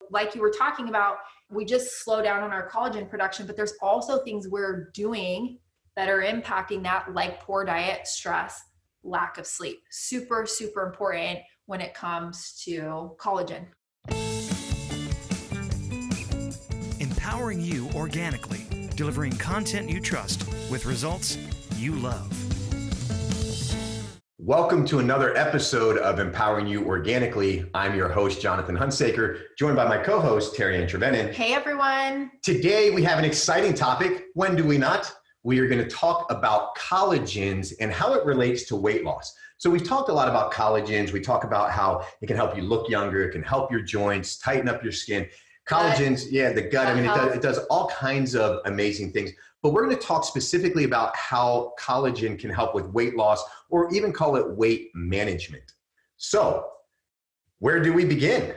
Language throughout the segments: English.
like you were talking about, we just slow down on our collagen production, but there's also things we're doing that are impacting that, like poor diet, stress, lack of sleep. Super, super important when it comes to collagen. Empowering you organically, delivering content you trust with results you love. Welcome to another episode of Empowering You Organically. I'm your host, Jonathan Hunsaker, joined by my co-host, Terry Ann Trevenin. Hey, everyone. Today, we have an exciting topic. When do we not? We are going to talk about collagens and how it relates to weight loss. So we've talked a lot about collagens. We talk about how it can help you look younger. It can help your joints, tighten up your skin. Collagens, the gut. I mean, it does all kinds of amazing things. But we're going to talk specifically about how collagen can help with weight loss, or even call it weight management. So where do we begin?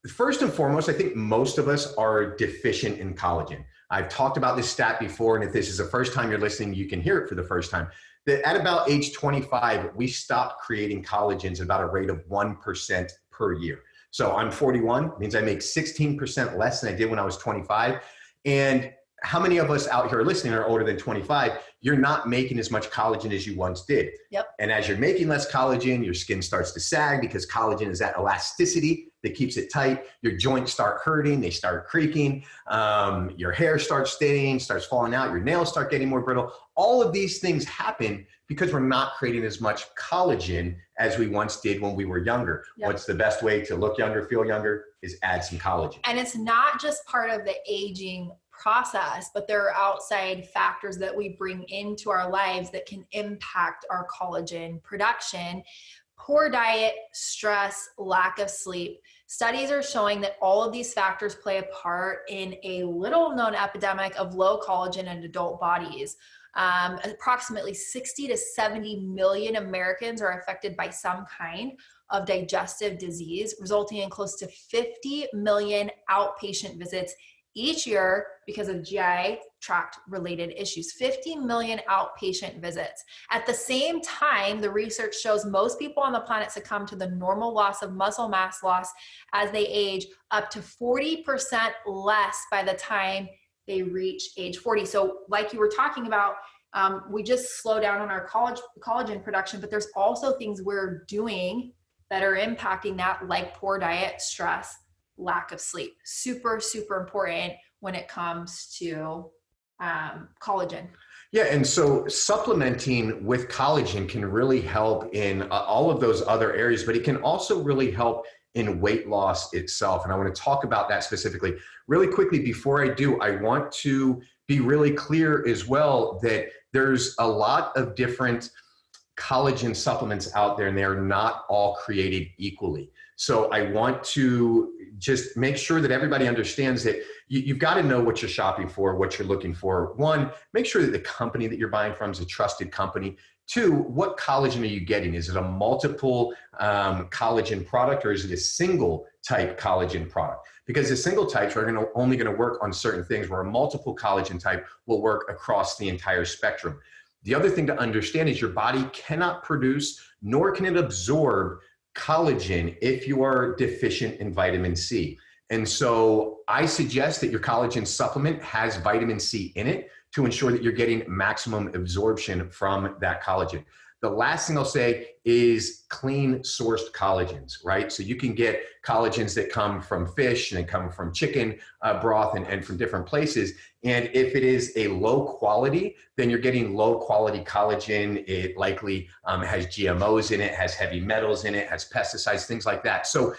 First and foremost, I think most of us are deficient in collagen. I've talked about this stat before, and if this is the first time you're listening, you can hear it for the first time. That at about age 25, we stopped creating collagens at about a rate of 1% per year. So I'm 41, means I make 16% less than I did when I was 25. And how many of us out here listening are older than 25? You're not making as much collagen as you once did. Yep. And as you're making less collagen, your skin starts to sag because collagen is that elasticity that keeps it tight. Your joints start hurting, they start creaking, your hair starts thinning, starts falling out, your nails start getting more brittle. All of these things happen because we're not creating as much collagen as we once did when we were younger. Yep. What's the best way to look younger, feel younger, is add some collagen. And it's not just part of the aging process, but there are outside factors that we bring into our lives that can impact our collagen production. Poor diet, stress, lack of sleep. Studies are showing that all of these factors play a part in a little known epidemic of low collagen in adult bodies. Approximately 60 to 70 million Americans are affected by some kind of digestive disease, resulting in close to 50 million outpatient visits each year because of GI tract related issues. 50 million outpatient visits. At the same time, the research shows most people on the planet succumb to the normal loss of muscle mass loss as they age, up to 40% less by the time they reach age 40. So like you were talking about, we just slow down on our collagen production, but there's also things we're doing that are impacting that, like poor diet, stress, lack of sleep. Super, super important when it comes to collagen. Yeah, and so supplementing with collagen can really help in all of those other areas, but it can also really help in weight loss itself. And I want to talk about that specifically. Really quickly, before I do, I want to be really clear as well that there's a lot of different collagen supplements out there, and they are not all created equally. So I want to just make sure that everybody understands that you've got to know what you're shopping for, what you're looking for. One, make sure that the company that you're buying from is a trusted company. Two, what collagen are you getting? Is it a multiple collagen product, or is it a single type collagen product? Because the single types are only going to work on certain things, where a multiple collagen type will work across the entire spectrum. The other thing to understand is your body cannot produce, nor can it absorb collagen if you are deficient in vitamin C. And so I suggest that your collagen supplement has vitamin C in it to ensure that you're getting maximum absorption from that collagen. The last thing I'll say is clean sourced collagens, right? So you can get collagens that come from fish and they come from chicken broth and from different places. And if it is a low quality, then you're getting low quality collagen. It likely has GMOs in it, has heavy metals in it, has pesticides, things like that. So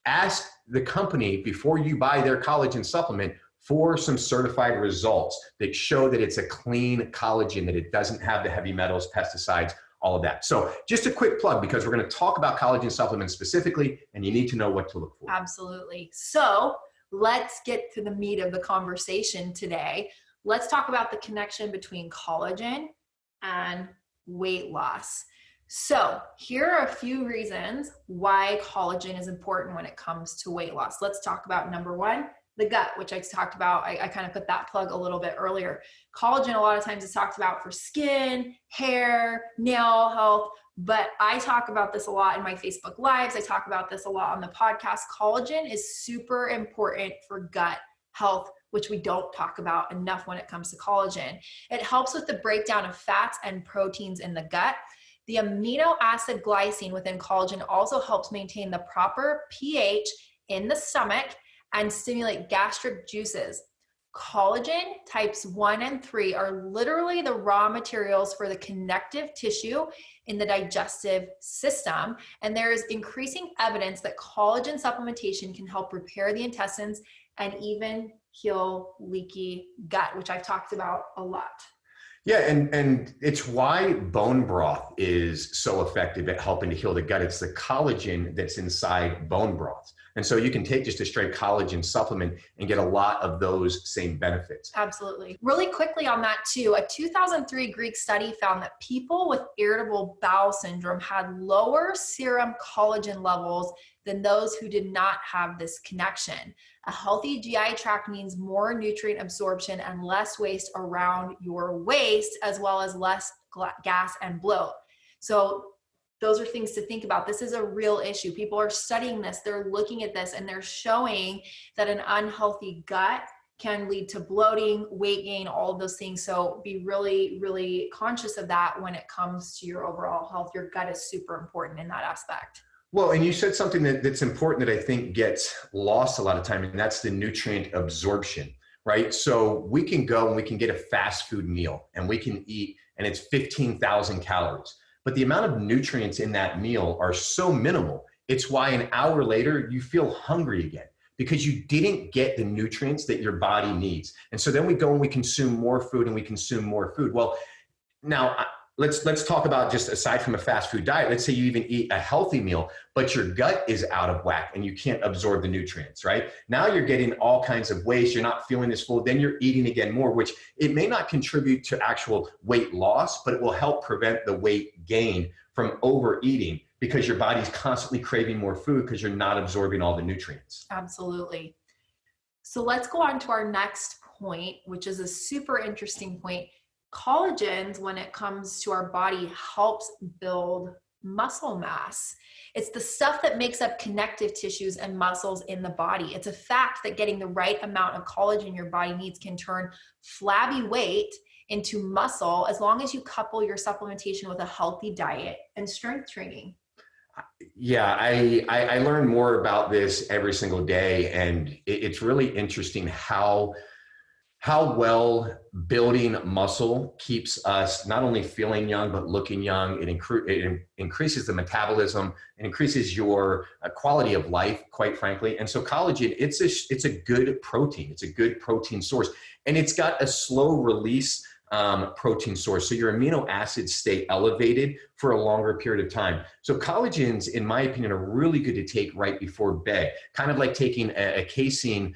ask the company before you buy their collagen supplement for some certified results that show that it's a clean collagen, that it doesn't have the heavy metals, pesticides, all of that. So just a quick plug, because we're going to talk about collagen supplements specifically, and you need to know what to look for. Absolutely. So let's get to the meat of the conversation today. Let's talk about the connection between collagen and weight loss. So here are a few reasons why collagen is important when it comes to weight loss. Let's talk about number one, the gut, which I talked about. I kind of put that plug a little bit earlier. Collagen, a lot of times is talked about for skin, hair, nail health, but I talk about this a lot in my Facebook Lives. I talk about this a lot on the podcast. Collagen is super important for gut health, which we don't talk about enough when it comes to collagen. It helps with the breakdown of fats and proteins in the gut. The amino acid glycine within collagen also helps maintain the proper pH in the stomach and stimulate gastric juices. Collagen types 1 and 3 are literally the raw materials for the connective tissue in the digestive system. And there is increasing evidence that collagen supplementation can help repair the intestines and even heal leaky gut, which I've talked about a lot. Yeah, and it's why bone broth is so effective at helping to heal the gut. It's the collagen that's inside bone broth. And so you can take just a straight collagen supplement and get a lot of those same benefits. Absolutely. Really quickly on that too, a 2003 Greek study found that people with irritable bowel syndrome had lower serum collagen levels than those who did not have this connection. A healthy GI tract means more nutrient absorption and less waste around your waist, as well as less gas and bloat. So those are things to think about. This is a real issue. People are studying this. They're looking at this and they're showing that an unhealthy gut can lead to bloating, weight gain, all of those things. So be really, really conscious of that when it comes to your overall health. Your gut is super important in that aspect. Well, and you said something that's important that I think gets lost a lot of time, and that's the nutrient absorption, right? So we can go and we can get a fast food meal and we can eat, and it's 15,000 calories. But the amount of nutrients in that meal are so minimal. It's why an hour later, you feel hungry again because you didn't get the nutrients that your body needs. And so then we go and we consume more food and we consume more food. Well, now let's talk about just aside from a fast food diet. Let's say you even eat a healthy meal, but your gut is out of whack and you can't absorb the nutrients, right? Now you're getting all kinds of waste. You're not feeling this full. Then you're eating again more, which it may not contribute to actual weight loss, but it will help prevent the weight gain from overeating because your body's constantly craving more food because you're not absorbing all the nutrients. Absolutely. So let's go on to our next point, which is a super interesting point. Collagens, when it comes to our body, helps build muscle mass. It's the stuff that makes up connective tissues and muscles in the body. It's a fact that getting the right amount of collagen your body needs can turn flabby weight into muscle as long as you couple your supplementation with a healthy diet and strength training. Yeah, I learn more about this every single day, and it's really interesting how well building muscle keeps us not only feeling young, but looking young. It increases the metabolism, it increases your quality of life, quite frankly. And so collagen, it's a good protein. It's a good protein source. And it's got a slow release protein source. So your amino acids stay elevated for a longer period of time. So collagens, in my opinion, are really good to take right before bed, kind of like taking a casein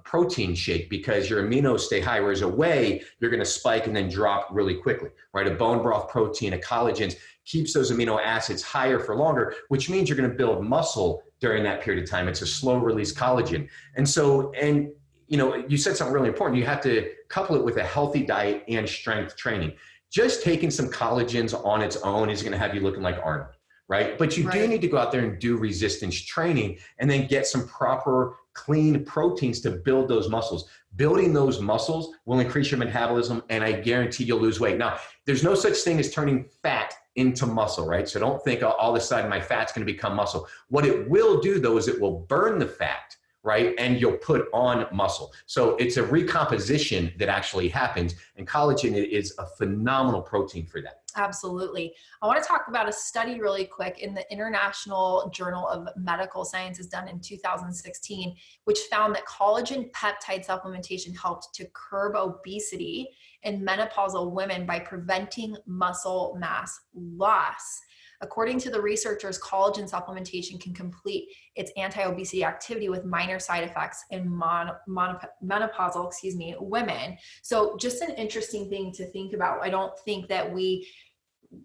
protein shake, because your aminos stay high, whereas a whey, you're going to spike and then drop really quickly, right? A bone broth protein, a collagens keeps those amino acids higher for longer, which means you're going to build muscle during that period of time. It's a slow release collagen. And you know, you said something really important. You have to couple it with a healthy diet and strength training. Just taking some collagens on its own is going to have you looking like Arnold, right? But you do need to go out there and do resistance training and then get some proper clean proteins to build those muscles. Building those muscles will increase your metabolism, and I guarantee you'll lose weight. Now, there's no such thing as turning fat into muscle, right? So don't think all of a sudden my fat's going to become muscle. What it will do, though, is it will burn the fat, right? And you'll put on muscle. So it's a recomposition that actually happens, and collagen is a phenomenal protein for that. Absolutely. I want to talk about a study really quick in the International Journal of Medical Sciences done in 2016, which found that collagen peptide supplementation helped to curb obesity in menopausal women by preventing muscle mass loss. According to the researchers, collagen supplementation can complete its anti-obesity activity with minor side effects in menopausal women. So just an interesting thing to think about. I don't think that we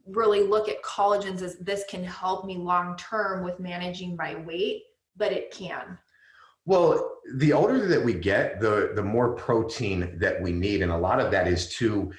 really look at collagens as this can help me long-term with managing my weight, but it can. Well, the older that we get, the more protein that we need. And a lot of that is to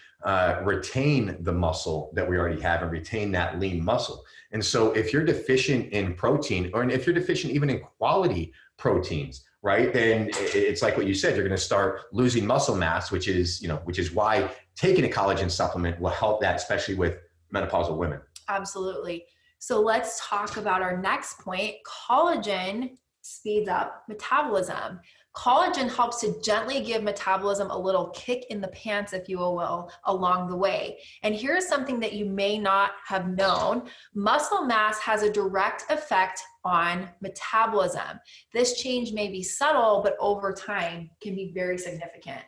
retain the muscle that we already have and retain that lean muscle. And so if you're deficient in protein, or if you're deficient even in quality proteins, right, then it's like what you said, you're going to start losing muscle mass, which is why taking a collagen supplement will help that, especially with menopausal women. Absolutely. So let's talk about our next point. Collagen speeds up metabolism. Collagen helps to gently give metabolism a little kick in the pants, if you will, along the way. And here's something that you may not have known. Muscle mass has a direct effect on metabolism. This change may be subtle, but over time can be very significant.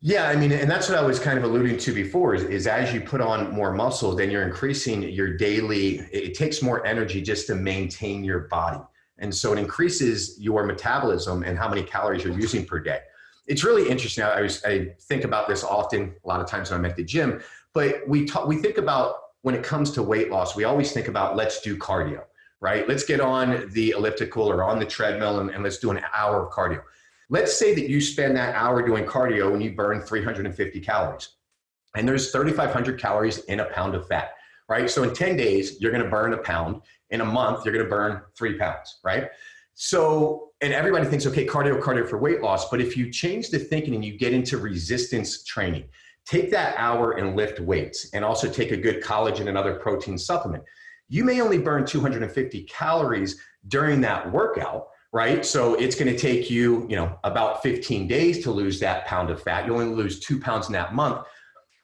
Yeah, I mean, and that's what I was kind of alluding to before is as you put on more muscle, then you're increasing your daily, it takes more energy just to maintain your body. And so it increases your metabolism and how many calories you're using per day. It's really interesting. I think about this often, a lot of times when I'm at the gym, but we think about when it comes to weight loss, we always think about let's do cardio, right? Let's get on the elliptical or on the treadmill and let's do an hour of cardio. Let's say that you spend that hour doing cardio and you burn 350 calories. And there's 3,500 calories in a pound of fat, right? So in 10 days, you're going to burn a pound. In a month, you're going to burn 3 pounds, right? So, and everybody thinks, okay, cardio for weight loss. But if you change the thinking and you get into resistance training, take that hour and lift weights and also take a good collagen and other protein supplement. You may only burn 250 calories during that workout, right? So it's going to take you, about 15 days to lose that pound of fat. You only lose 2 pounds in that month.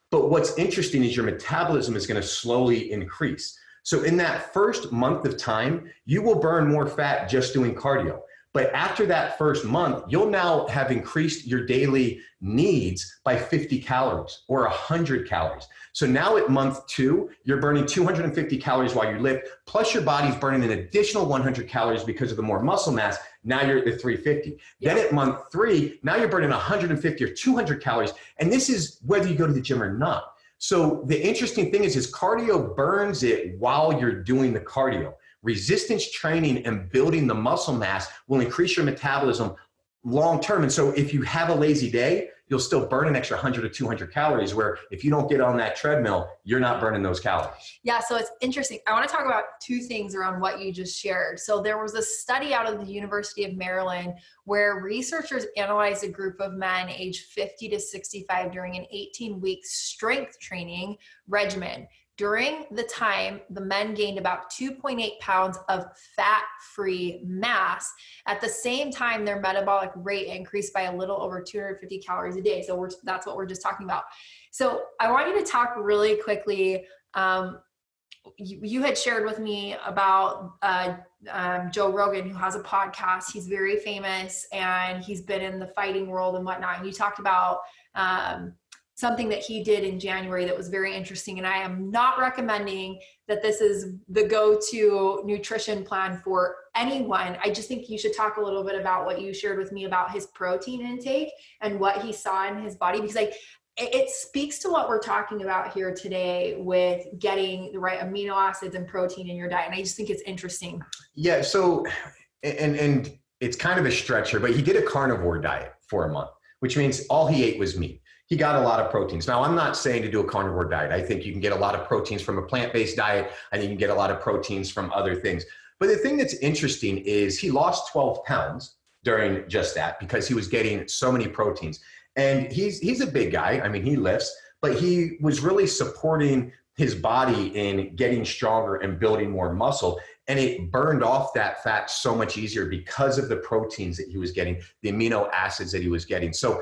But what's interesting is your metabolism is going to slowly increase. So in that first month of time, you will burn more fat just doing cardio. But after that first month, you'll now have increased your daily needs by 50 calories or 100 calories. So now at month 2, you're burning 250 calories while you lift, plus your body's burning an additional 100 calories because of the more muscle mass. Now you're at the 350. Yeah. Then at month 3, now you're burning 150 or 200 calories. And this is whether you go to the gym or not. So the interesting thing is cardio burns it while you're doing the cardio. Resistance training and building the muscle mass will increase your metabolism long term. And so if you have a lazy day, you'll still burn an extra 100 to 200 calories, where if you don't get on that treadmill, you're not burning those calories. Yeah, so it's interesting. I want to talk about 2 things around what you just shared. So there was a study out of the University of Maryland where researchers analyzed a group of men aged 50 to 65 during an 18-week strength training regimen. During the time, the men gained about 2.8 pounds of fat-free mass. At the same time, their metabolic rate increased by a little over 250 calories a day. So that's what we're just talking about. So I want you to talk really quickly. You had shared with me about Joe Rogan, who has a podcast. He's very famous and he's been in the fighting world and whatnot. And you talked about something that he did in January that was very interesting. And I am not recommending that this is the go-to nutrition plan for anyone. I just think you should talk a little bit about what you shared with me about his protein intake and what he saw in his body, because it speaks to what we're talking about here today with getting the right amino acids and protein in your diet. And I just think it's interesting. Yeah. So, and it's kind of a stretcher, but he did a carnivore diet for a month, which means all he ate was meat. He got a lot of proteins. Now, I'm not saying to do a carnivore diet. I think you can get a lot of proteins from a plant-based diet. I think you can get a lot of proteins from other things. But the thing that's interesting is he lost 12 pounds during just that because he was getting so many proteins. And he's a big guy. I mean, he lifts, but he was really supporting his body in getting stronger and building more muscle. And it burned off that fat so much easier because of the proteins that he was getting, the amino acids that he was getting. So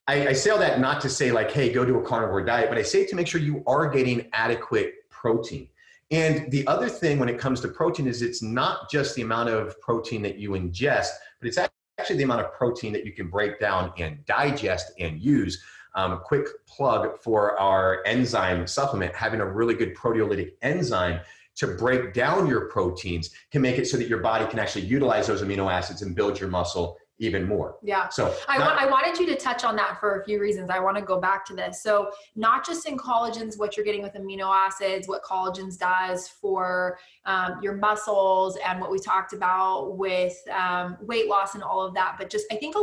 I say all that not to say like, hey, go do a carnivore diet, but I say to make sure you are getting adequate protein. And the other thing when it comes to protein is it's not just the amount of protein that you ingest, but it's actually the amount of protein that you can break down and digest and use. A quick plug for our enzyme supplement. Having a really good proteolytic enzyme to break down your proteins can make it so that your body can actually utilize those amino acids and build your muscle even more. Yeah. So I wanted you to touch on that for a few reasons. I want to go back to this. So not just in collagens, what you're getting with amino acids, what collagens does for your muscles, and what we talked about with weight loss and all of that. But just, I think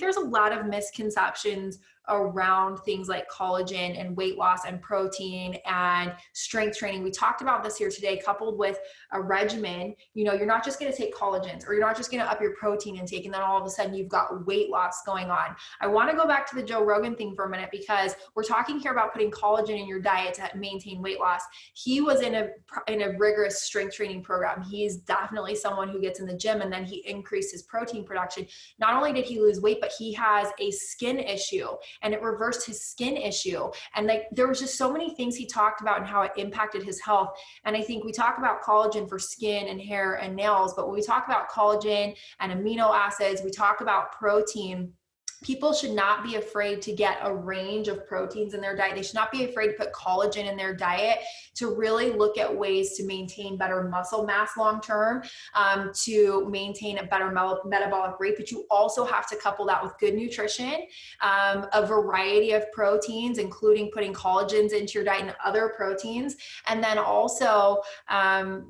there's a lot of misconceptions around things like collagen and weight loss and protein and strength training. We talked about this here today, coupled with a regimen. You know, you're not just going to take collagens, or you're not just going to up your protein intake and then all of a sudden you've got weight loss going on. I want to go back to the Joe Rogan thing for a minute, because we're talking here about putting collagen in your diet to maintain weight loss. He was in a rigorous strength training program. He's definitely someone who gets in the gym, and then he increased his protein production. Not only did he lose weight, but he has a skin issue, and it reversed his skin issue. And like, there was just so many things he talked about and how it impacted his health. And I think we talk about collagen for skin and hair and nails, but when we talk about collagen and amino acids, we talk about protein. People should not be afraid to get a range of proteins in their diet. They should not be afraid to put collagen in their diet, to really look at ways to maintain better muscle mass long-term, to maintain a better metabolic rate. But you also have to couple that with good nutrition, a variety of proteins, including putting collagens into your diet and other proteins. And then also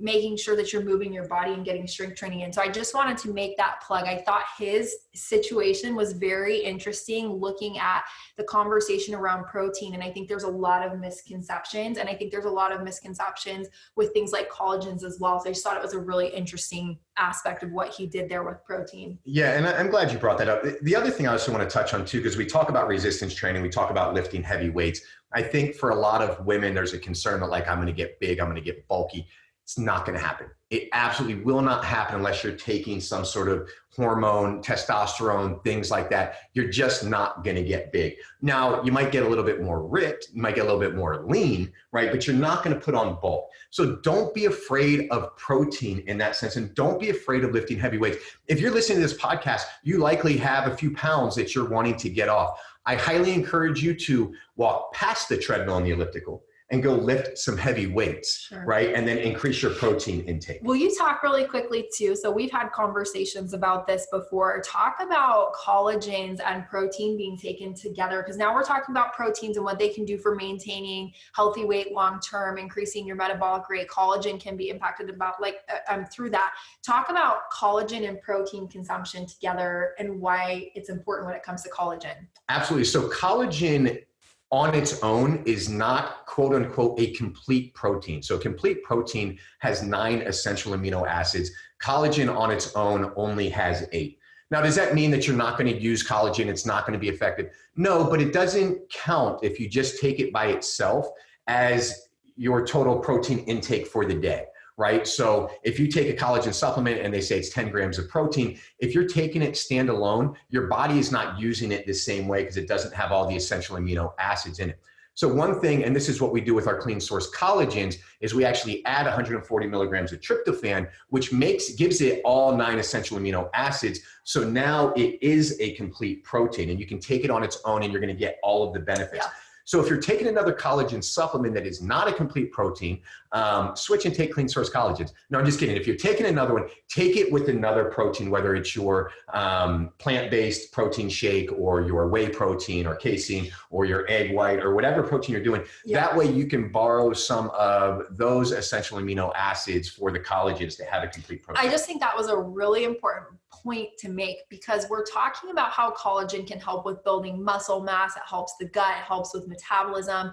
making sure that you're moving your body and getting strength training in. So I just wanted to make that plug. I thought his situation was very interesting, looking at the conversation around protein. And I think there's a lot of misconceptions, and I think there's a lot of misconceptions with things like collagens as well. So I just thought it was a really interesting aspect of what he did there with protein. Yeah, and I'm glad you brought that up. The other thing I also want to touch on too, because we talk about resistance training, we talk about lifting heavy weights. I think for a lot of women, there's a concern that like, I'm going to get big, I'm going to get bulky. It's not going to happen. It absolutely will not happen unless you're taking some sort of hormone, testosterone, things like that. You're just not going to get big. Now, you might get a little bit more ripped, you might get a little bit more lean, right? But you're not going to put on bulk. So don't be afraid of protein in that sense, and don't be afraid of lifting heavy weights. If you're listening to this podcast, you likely have a few pounds that you're wanting to get off. I highly encourage you to walk past the treadmill and the elliptical and go lift some heavy weights, Sure. right? And then increase your protein intake. Will you talk really quickly too? So we've had conversations about this before. Talk about collagens and protein being taken together, because now we're talking about proteins and what they can do for maintaining healthy weight long-term, increasing your metabolic rate. Collagen can be impacted about through that. Talk about collagen and protein consumption together and why it's important when it comes to collagen. Absolutely. So collagen on its own is not, quote unquote, a complete protein. So complete protein has 9 essential amino acids. Collagen on its own only has 8. Now, does that mean that you're not going to use collagen? It's not going to be effective? No, but it doesn't count if you just take it by itself as your total protein intake for the day. Right? So if you take a collagen supplement and they say it's 10 grams of protein, if you're taking it standalone, your body is not using it the same way because it doesn't have all the essential amino acids in it. So one thing, and this is what we do with our clean source collagens, is we actually add 140 milligrams of tryptophan, which gives it all 9 essential amino acids. So now it is a complete protein, and you can take it on its own and you're going to get all of the benefits. Yeah. So if you're taking another collagen supplement that is not a complete protein, switch and take clean source collagens. No, I'm just kidding. If you're taking another one, take it with another protein, whether it's your plant-based protein shake or your whey protein or casein or your egg white or whatever protein you're doing. Yeah. That way you can borrow some of those essential amino acids for the collagens to have a complete protein. I just think that was a really important point to make, because we're talking about how collagen can help with building muscle mass. It helps the gut, it helps with metabolism.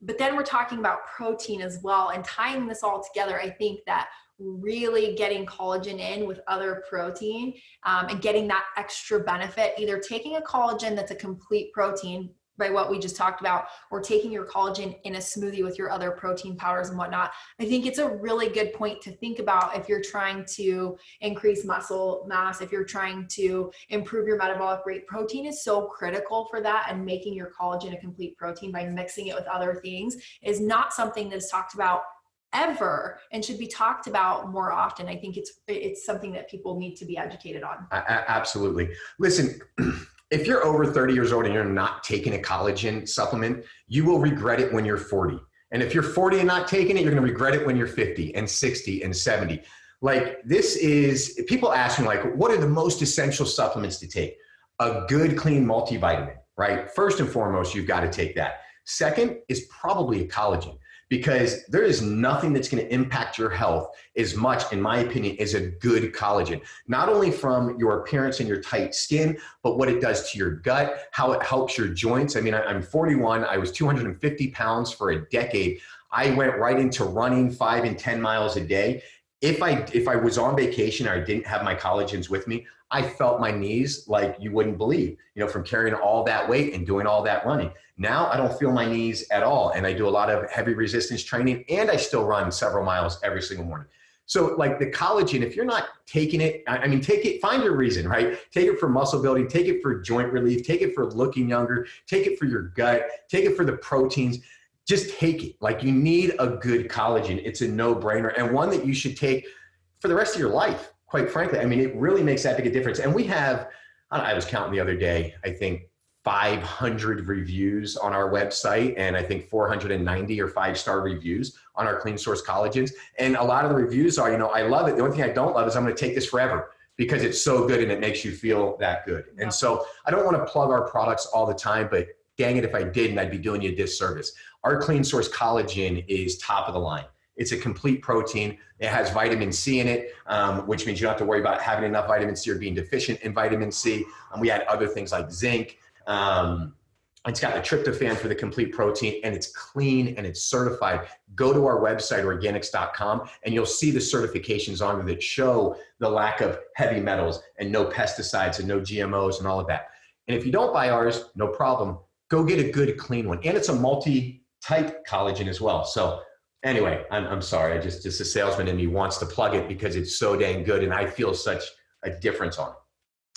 But then we're talking about protein as well, and tying this all together. I think that really getting collagen in with other protein and getting that extra benefit, either taking a collagen that's a complete protein by what we just talked about, or taking your collagen in a smoothie with your other protein powders and whatnot. I think it's a really good point to think about if you're trying to increase muscle mass, if you're trying to improve your metabolic rate. Protein is so critical for that, and making your collagen a complete protein by mixing it with other things is not something that's talked about ever, and should be talked about more often. I think it's something that people need to be educated on. Absolutely. Listen, if you're over 30 years old and you're not taking a collagen supplement, you will regret it when you're 40. And if you're 40 and not taking it, you're going to regret it when you're 50 and 60 and 70. Like this is, people ask me like, what are the most essential supplements to take? A good, clean multivitamin, right? First and foremost, you've got to take that. Second is probably a collagen, because there is nothing that's going to impact your health as much, in my opinion, as a good collagen. Not only from your appearance and your tight skin, but what it does to your gut, how it helps your joints. I mean, I'm 41. I was 250 pounds for a decade. I went right into running 5 and 10 miles a day. If I was on vacation or I didn't have my collagens with me, I felt my knees like you wouldn't believe, from carrying all that weight and doing all that running. Now I don't feel my knees at all. And I do a lot of heavy resistance training, and I still run several miles every single morning. So like the collagen, if you're not taking it, I mean, take it, find your reason, right? Take it for muscle building, take it for joint relief, take it for looking younger, take it for your gut, take it for the proteins. Just take it. Like, you need a good collagen. It's a no-brainer, and one that you should take for the rest of your life, quite frankly. I mean, it really makes that big a difference. And we have, I was counting the other day, I think 500 reviews on our website, and I think 490 or 5-star reviews on our Clean Source collagens. And a lot of the reviews are, I love it. The only thing I don't love is I'm going to take this forever, because it's so good and it makes you feel that good. And so I don't want to plug our products all the time, but dang it, if I didn't, I'd be doing you a disservice. Our Clean Source collagen is top of the line. It's a complete protein. It has vitamin C in it, which means you don't have to worry about having enough vitamin C or being deficient in vitamin C. We add other things like zinc. It's got the tryptophan for the complete protein, and it's clean and it's certified. Go to our website, Organixx.com, and you'll see the certifications on there that show the lack of heavy metals and no pesticides and no GMOs and all of that. And if you don't buy ours, no problem. Go get a good, clean one. And it's a multi-type collagen as well. So anyway, I'm sorry. Just a salesman in me wants to plug it because it's so dang good, and I feel such a difference on it.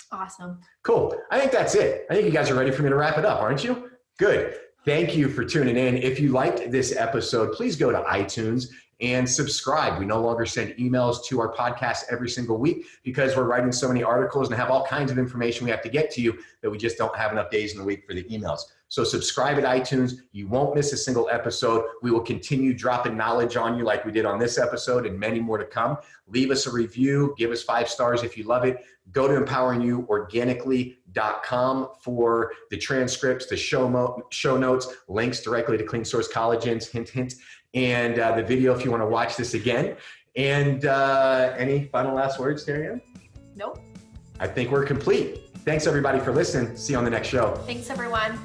Awesome. Cool. I think that's it. I think you guys are ready for me to wrap it up, aren't you? Good. Thank you for tuning in. If you liked this episode, please go to iTunes and subscribe. We no longer send emails to our podcast every single week because we're writing so many articles and have all kinds of information we have to get to you that we just don't have enough days in the week for the emails. So subscribe at iTunes. You won't miss a single episode. We will continue dropping knowledge on you like we did on this episode and many more to come. Leave us a review. Give us 5 stars if you love it. Go to empoweringyouorganically.com for the transcripts, the show notes, links directly to Clean Source collagens, hint, hint, and the video if you want to watch this again. And any final last words, Darianne? Nope. I think we're complete. Thanks, everybody, for listening. See you on the next show. Thanks, everyone.